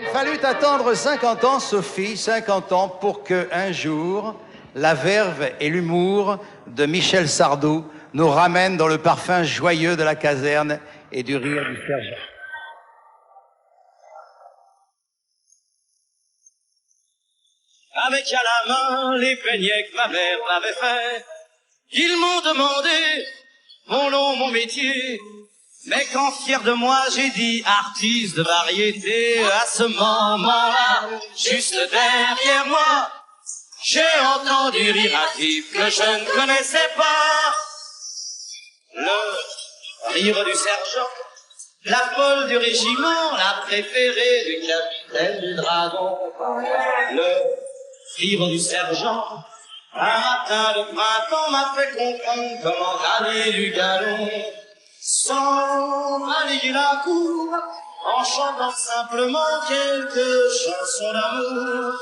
Il fallut attendre 50 ans, Sophie, 50 ans, pour que, un jour, la verve et l'humour de Michel Sardou nous ramènent dans le parfum joyeux de la caserne et du rire du sergent. Avec à la main les peignets que ma mère m'avait fait, ils m'ont demandé mon nom, mon métier. Mais quand fier de moi j'ai dit artiste de variété, à ce moment-là, juste derrière moi, j'ai entendu rire un type que je ne connaissais pas. Le rire du sergent, la folle du régiment, la préférée du capitaine du dragon. Le rire du sergent, un matin de printemps m'a fait comprendre comment gagner du galon. Sans balayer la cour, en chantant simplement quelques chansons d'amour.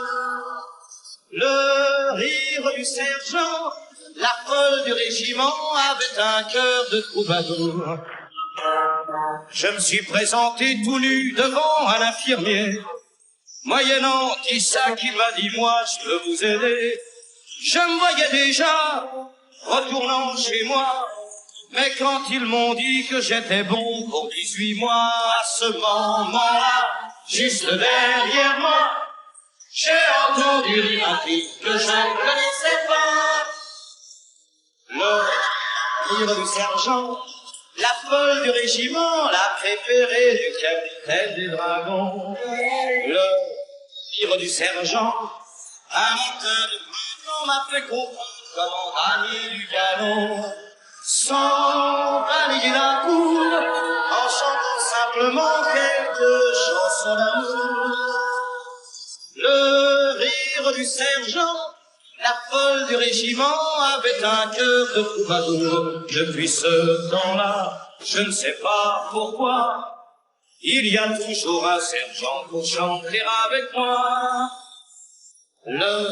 Le rire du sergent, la folle du régiment, avait un cœur de troubadour. Je me suis présenté tout nu devant un infirmier. Moyennant 10 sacs, il m'a dit, moi, je peux vous aider. Je me voyais déjà retournant chez moi. Mais quand ils m'ont dit que j'étais bon pour 18 mois, à ce moment-là, juste derrière moi, j'ai entendu rire un type que je ne connaissais pas. Le rire du sergent, la folle du régiment, la préférée du capitaine des dragons. Le rire du sergent, un matin de printemps m'a fait comprendre comment gagner du galon. Sans balayer la cour, en chantant simplement quelques chansons d'amour. Le rire du sergent, la folle du régiment, avait un cœur de troubadour. Depuis ce temps-là, je ne sais pas pourquoi, il y a toujours un sergent pour chanter avec moi. Le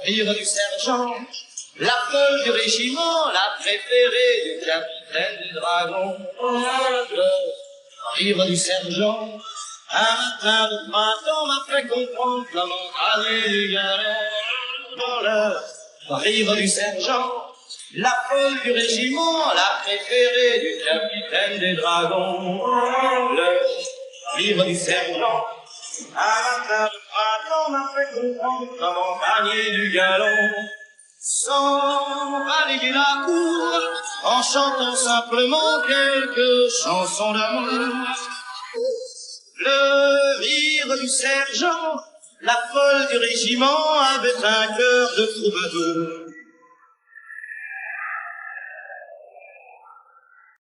rire du sergent, la folle du régiment, la préférée du capitaine des dragons. Le rire du sergent, un matin de printemps m'a fait comprendre comment gagner du galon. Dans le rire du sergent, la folle du régiment, la préférée du capitaine des dragons. Le rire du sergent, un matin de printemps m'a fait comprendre comment gagner du galon. Sans balayer la cour, en chantant simplement quelques chansons d'amour. Le rire du sergent, la folle du régiment, avait un cœur de troubadour.